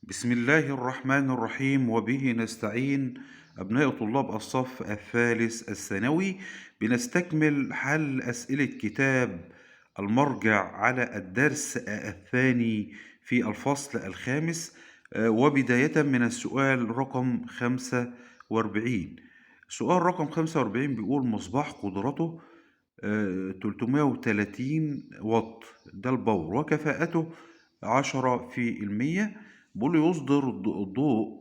بسم الله الرحمن الرحيم وبه نستعين. أبناء طلاب الصف الثالث الثانوي، بنستكمل حل أسئلة كتاب المرجع على الدرس الثاني في الفصل الخامس، وبداية من السؤال رقم 45. سؤال رقم 45 بيقول مصباح قدرته 330 واط، ده الباور، وكفاءته 10%. بيقول لي يصدر الضوء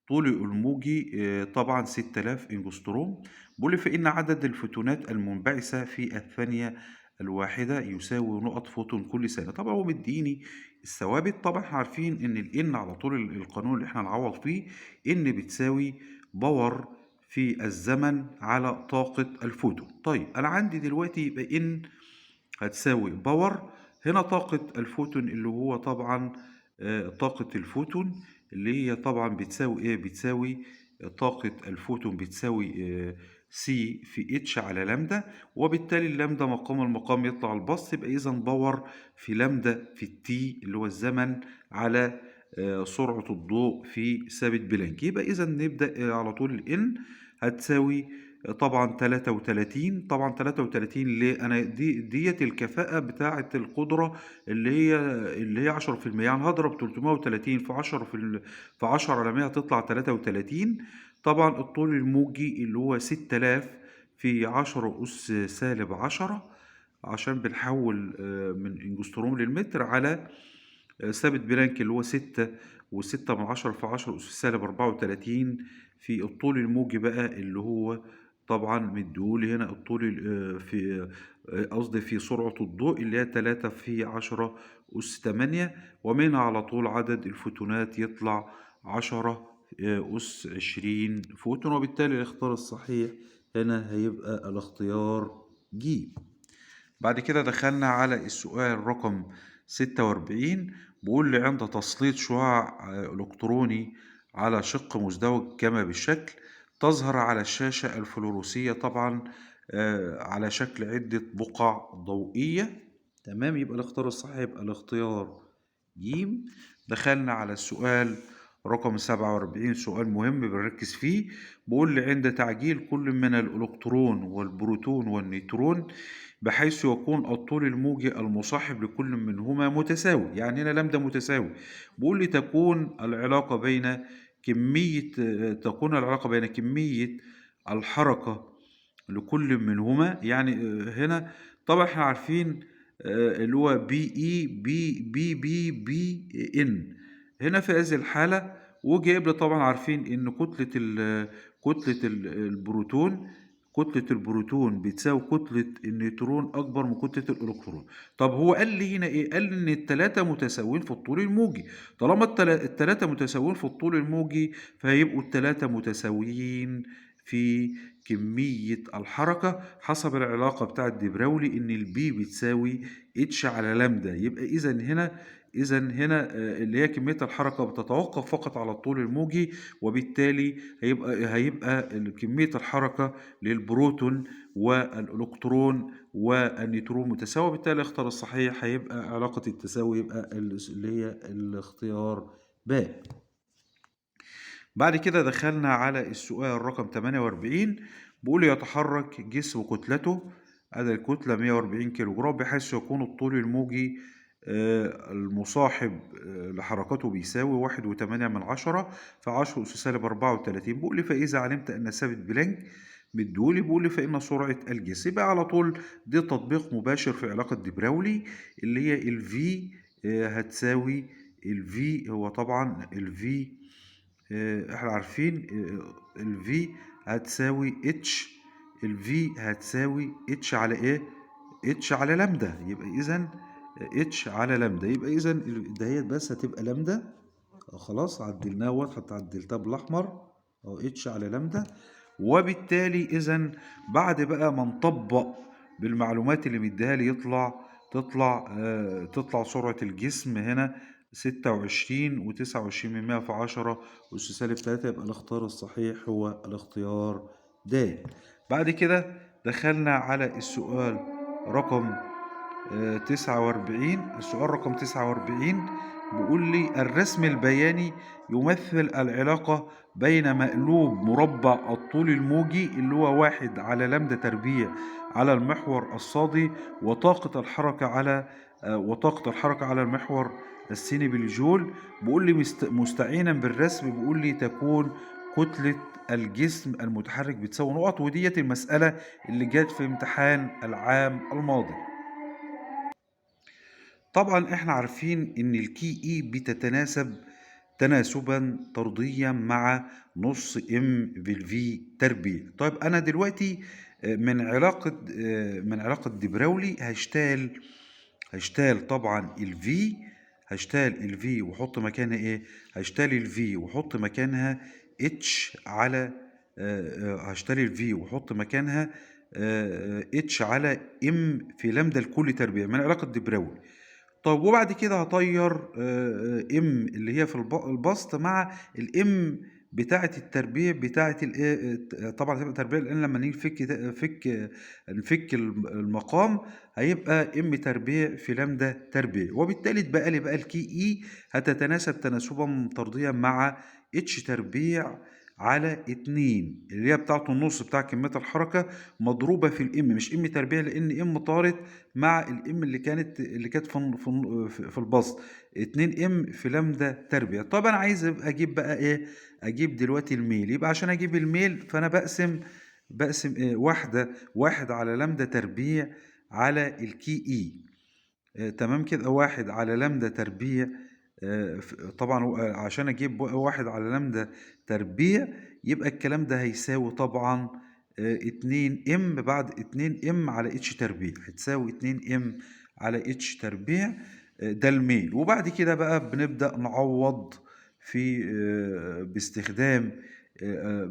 طول الموجي طبعا 6000 انجستروم. بيقول لي فإن عدد الفوتونات المنبعثة في الثانية الواحدة يساوي نقط فوتون كل ثانية. طبعا هو مديني الثوابت. طبعا احنا عارفين ان الان على طول القانون اللي احنا نعوض فيه ان بتساوي باور في الزمن على طاقة الفوتون. طيب انا عندي دلوقتي يبقى ان هتساوي باور. هنا طاقة الفوتون اللي هو طبعا طاقة الفوتون اللي هي طبعا بتساوي ايه؟ بتساوي طاقة الفوتون بتساوي سي في اتش على لامدا، وبالتالي اللامدا مقام المقام يطلع البسط، يبقى اذا باور في لامدا في التي اللي هو الزمن على سرعة الضوء في ثابت بلانك. يبقى اذا نبدأ على طول الان هتساوي طبعا 33. طبعا 33 ليه؟ انا ديت الكفاءة بتاعة القدرة اللي هي 10%. يعني هضرب 330 في 10 في 10 على 100 هتطلع 33. طبعا الطول الموجي اللي هو 6000 في 10 أس سالب 10، عشان بنحول من انجستروم للمتر على ثابت بلانك اللي هو 6.6 في 10 أس سالب 34 في الطول الموجي بقى اللي هو طبعا مديهولي هنا الطول في قصدي في سرعة الضوء اللي هي 3 في 10 أس 8، ومنها على طول عدد الفوتونات يطلع 10 أس 20 فوتون، وبالتالي الاختيار الصحيح هنا هيبقى الاختيار ج. بعد كده دخلنا على السؤال رقم 46. بيقول لي عند تسليط شعاع إلكتروني على شق مزدوج كما بالشكل تظهر على الشاشة الفلوروسية طبعا على شكل عدة بقع ضوئية. تمام، يبقى الاختيار الصحيح يبقى الاختيار ج. دخلنا على السؤال رقم 47، سؤال مهم بنركز فيه. بيقول لي عند تعجيل كل من الإلكترون والبروتون والنيوترون بحيث يكون الطول الموجي المصاحب لكل منهما متساوي. يعني هنا لامدا متساوي. بيقول لي تكون العلاقة بين كمية الحركة لكل منهما. يعني هنا طبعا احنا عارفين اللي هو بي ان. هنا في هذه الحالة وجايب لي طبعا عارفين ان البروتون، كتلة البروتون بتساوي كتلة النيوترون أكبر من كتلة الإلكترون. طب هو قال لي هنا إيه؟ قال لي إن التلاتة متساويين في الطول الموجي. طالما التلاتة متساويين في الطول الموجي فهيبقوا التلاتة متساويين في كمية الحركة حسب العلاقة بتاعة دي براولي إن البي بتساوي اتش على لامدا. يبقى إذا هنا اللي هي كمية الحركة بتتوقف فقط على الطول الموجي، وبالتالي هيبقى كمية الحركة للبروتون والإلكترون والنيوترون متساوية. بالتالي الاختيار الصحيح هيبقى علاقة التساوي، يبقى اللي هي الاختيار ب. بعد كده دخلنا على السؤال رقم 48. بيقول يتحرك جسم كتلته أدي الكتلة 140 كيلو جرام بحيث يكون الطول الموجي المصاحب لحركته بيساوي 1.8 في 10 أس سالب 34. بيقول لي فإذا علمت أن ثابت بلانك مديهولي، بيقول لي فإن سرعة الجسم. يبقى على طول دي تطبيق مباشر في علاقة دي براولي اللي هي الفي هتساوي الفي. هو طبعا الفي احنا عارفين الفي هتساوي اتش. الفي هتساوي اتش على ايه؟ اتش على لامدا. يبقى اذا اتش على لامدا. يبقى اذا دهيت بس هتبقى لامدا. خلاص عدلناها واضحة، عدلتها بالاحمر اهو اتش على لامدا. وبالتالي اذا بعد بقى ما نطبق بالمعلومات اللي مديها لي تطلع سرعة الجسم هنا 26.29 في 10 أس سالب 3. يبقى الاختيار الصحيح هو الاختيار د. بعد كده دخلنا على السؤال رقم 49. السؤال رقم 49 بيقول لي الرسم البياني يمثل العلاقة بين مقلوب مربع الطول الموجي اللي هو 1/λ تربيع على المحور الصادي وطاقة الحركة على المحور السيني بالجول. بيقول لي مستعينا بالرسم، بيقول لي تكون كتلة الجسم المتحرك بتساوي نقط، وديت المسألة اللي جت في امتحان العام الماضي. طبعا احنا عارفين ان الكي اي بتتناسب تناسبا طرديا مع نص ام في الفي تربيع. طيب انا دلوقتي من علاقة دبراولي هشتال طبعا الفي واحط مكانها ايه، هشتال الفي واحط مكانها اتش على هشتال الفي واحط مكانها اتش على ام في لامدا لكل تربيع من علاقة دبراولي. طب وبعد كده هطير ام اللي هي في البسط مع الام بتاعة التربيع بتاعة طبعا هتبقى تربيع، لان لما نيجي نفك المقام هيبقى ام تربيع في لامدا تربيع، وبالتالي اتبقى لي بقى الكي اي هتتناسب تناسبا طرديا مع اتش تربيع على 2 اللي هي بتاعته النص بتاع كمية الحركة مضروبة في الام، مش ام تربيع لان ام طارت مع الام اللي كانت في البسط 2 ام في لامدا تربيع. طب انا عايز اجيب بقى ايه، اجيب دلوقتي الميل. يبقى عشان اجيب الميل فانا بقسم ايه، واحد على لامدا تربيع على الكي اي. تمام كده، واحد على لامدا تربيع. طبعا عشان اجيب واحد على لامدا تربيع يبقى الكلام ده هيساوي طبعا 2 ام بعد 2 ام على اتش تربيع، هتساوي 2 ام على اتش تربيع. ده الميل. وبعد كده بقى بنبدأ نعوض في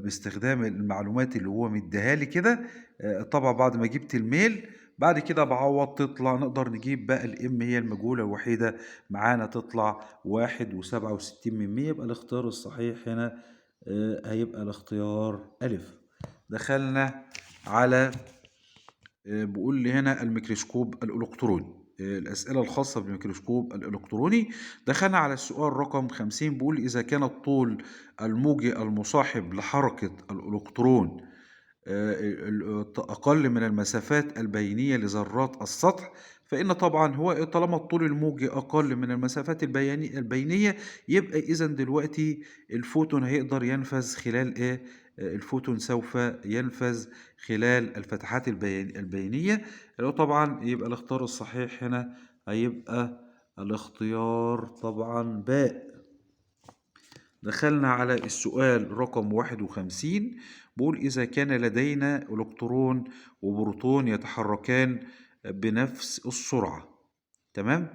باستخدام المعلومات اللي هو مديها لي كده. طبعا بعد ما جبت الميل بعد كده بعوض تطلع نقدر نجيب بقى الام هي المجهولة الوحيدة معانا، تطلع 1.67%. يبقى الاختيار الصحيح هنا هيبقى الاختيار ألف. دخلنا على بيقول لي هنا الميكروسكوب الإلكتروني، الأسئلة الخاصة بالميكروسكوب الإلكتروني. دخلنا على السؤال رقم 50، بيقول إذا كان الطول الموجي المصاحب لحركة الإلكترون أقل من المسافات البينية لذرات السطح، فإن طبعا هو طالما الطول الموجي أقل من المسافات البينية يبقى إذا دلوقتي الفوتون هيقدر ينفذ خلال إيه؟ الفوتون سوف ينفذ خلال الفتحات البينية، اللي هو طبعا يبقى الاختيار الصحيح هنا هيبقى الاختيار طبعا باء. دخلنا على السؤال رقم 51، بقول إذا كان لدينا إلكترون وبروتون يتحركان بنفس السرعة. تمام.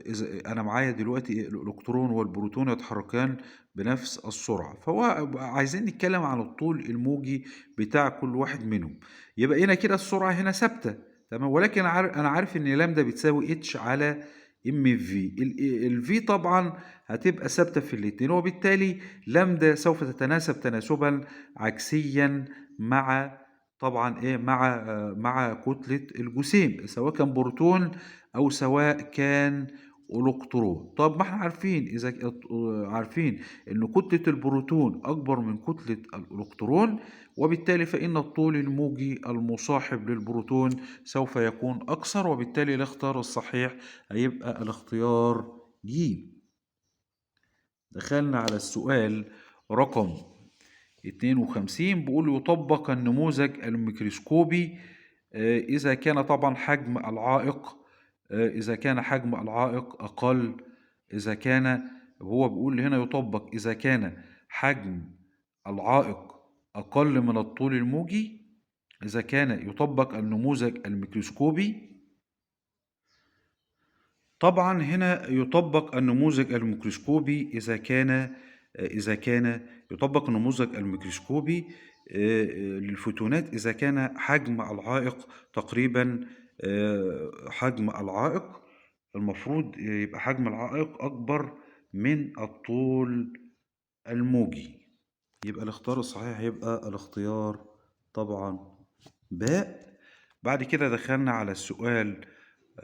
إذا أنا معايا دلوقتي الإلكترون والبروتون يتحركان بنفس السرعة، فهو عايزين نتكلم عن الطول الموجي بتاع كل واحد منهم. يبقى هنا كده السرعة هنا ثابتة، تمام، ولكن أنا عارف إن لامدا بتساوي اتش على ام في. الفي طبعا هتبقى ثابته في الاثنين، وبالتالي لامدا سوف تتناسب تناسبا عكسيا مع طبعا ايه، مع كتله الجسيم سواء كان بروتون او سواء كان الكترون. طب ما احنا عارفين عارفين ان كتله البروتون اكبر من كتله الالكترون، وبالتالي فان الطول الموجي المصاحب للبروتون سوف يكون اقصر، وبالتالي الاختيار الصحيح هيبقى الاختيار ج. دخلنا على السؤال رقم 52، بيقول يطبق النموذج الميكروسكوبي إذا كان طبعا حجم العائق أقل. إذا كان هو بيقول هنا يطبق إذا كان حجم العائق أقل من الطول الموجي. إذا كان يطبق النموذج الميكروسكوبي، طبعا هنا يطبق النموذج الميكروسكوبي إذا كان يطبق النموذج الميكروسكوبي للفوتونات إذا كان حجم العائق تقريبا حجم العائق المفروض يبقى حجم العائق أكبر من الطول الموجي. يبقى الاختيار الصحيح هيبقى الاختيار طبعا باء. بعد كده دخلنا على السؤال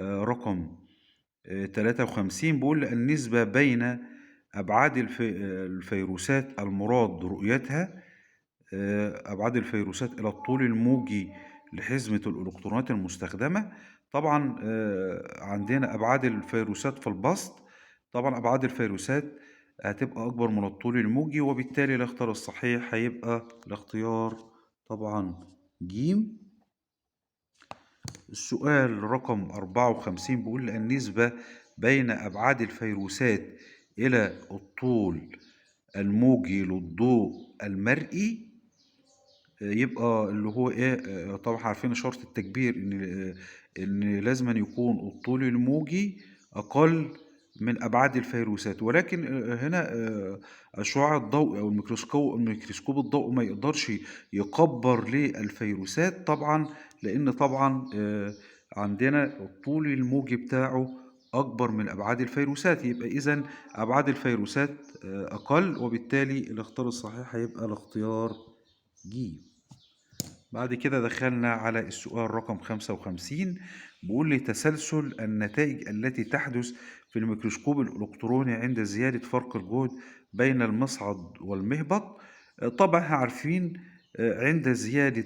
رقم 53 بيقول النسبة بين أبعاد الفيروسات المراد رؤيتها، أبعاد الفيروسات إلى الطول الموجي لحزمة الإلكترونات المستخدمة. طبعا عندنا أبعاد الفيروسات في البسط. طبعا أبعاد الفيروسات هتبقى أكبر من الطول الموجي، وبالتالي الاختيار الصحيح هيبقى الاختيار طبعا جيم. السؤال رقم 54 بيقول النسبة بين أبعاد الفيروسات إلى الطول الموجي للضوء المرئي. يبقى اللي هو إيه، طبعا عارفين إشارة التكبير إن لازم يكون الطول الموجي أقل من أبعاد الفيروسات، ولكن هنا أشعاع الضوء أو الميكروسكوب الضوء ما يقدرش يكبر للفيروسات طبعا، لأن طبعا عندنا الطول الموجي بتاعه أكبر من أبعاد الفيروسات. يبقى إذا أبعاد الفيروسات أقل، وبالتالي الاختيار الصحيح هيبقى الاختيار ج. بعد كده دخلنا على السؤال رقم 55 بيقول لي تسلسل النتائج التي تحدث في الميكروسكوب الإلكتروني عند زيادة فرق الجهد بين المصعد والمهبط. طبعا احنا عارفين عند زيادة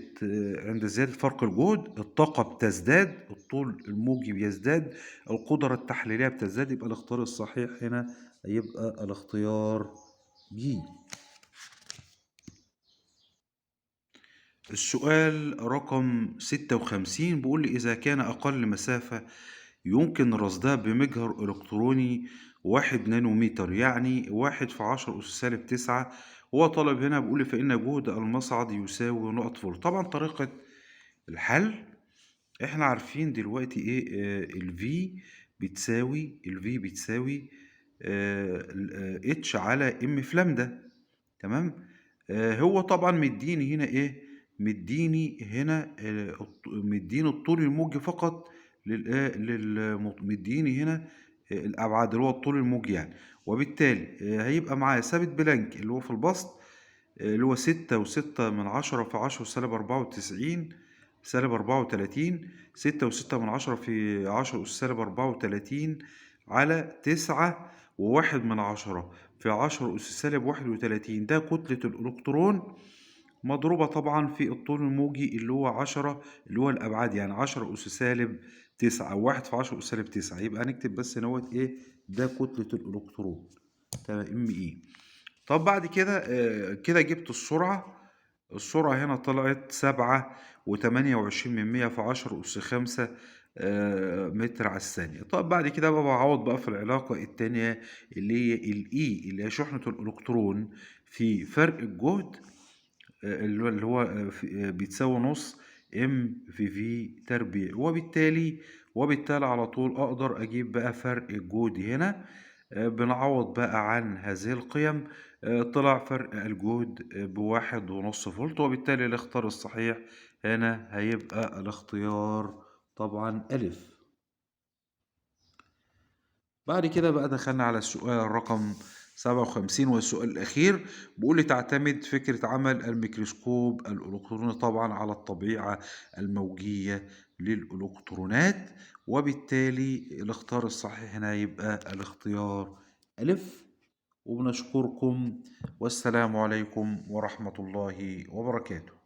فرق الجهد الطاقة بتزداد، الطول الموجي بيزداد، القدرة التحليلية بتزداد. يبقى الاختيار الصحيح هنا هيبقى الاختيار ج. السؤال رقم 56 بيقول لي إذا كان أقل مسافة يمكن رصدها بمجهر إلكتروني 1 نانومتر، يعني 1 في 10 أس سالب 9. هو طالب هنا بيقول لي فإن جهد المصعد يساوي نقط فولت. طبعا طريقة الحل احنا عارفين دلوقتي ايه، ال V بتساوي اتش على ام في لامدا. تمام. هو طبعا مديني هنا ايه، مديني الطول الموجي فقط مديني هنا الابعاد اللي هو الطول الموجي يعني. وبالتالي هيبقى معايا ثابت بلانك اللي هو في البسط اللي هو 6.6 في 10 في 10 سالب 94 سالب 34، 6.6 في 10 أس سالب 34 على 9.1 في 10 أس سالب 31. ده كتلة الإلكترون مضروبة طبعا في الطول الموجي اللي هو 10، اللي هو الأبعاد يعني 10 أس سالب 9 أو 1 في 10 أس سالب 9. يبقى هنكتب بس نوت إيه، ده كتلة الإلكترون. تمام، ام إي. طب بعد كده كده جبت السرعة هنا طلعت 7.28 في 10 أس 5 متر على الثانية. طب بعد كده بقى بعوض بقى في العلاقة التانية اللي هي الإي اللي هي شحنة الإلكترون في فرق الجهد، بتساوي نص في تربيع. وبالتالي على طول أقدر أجيب بقى فرق الجهد هنا. بنعوض بقى عن هذه القيم. طلع فرق الجهد ب1.5 فولت، وبالتالي الاختيار الصحيح هنا هيبقى الاختيار طبعا ألف. بعد كده بقى دخلنا على السؤال رقم 57 والسؤال الأخير. بيقول لي تعتمد فكرة عمل الميكروسكوب الإلكتروني طبعا على الطبيعة الموجية للإلكترونات، وبالتالي الاختيار الصحيح هنا يبقى الاختيار ألف. وبنشكركم، والسلام عليكم ورحمة الله وبركاته.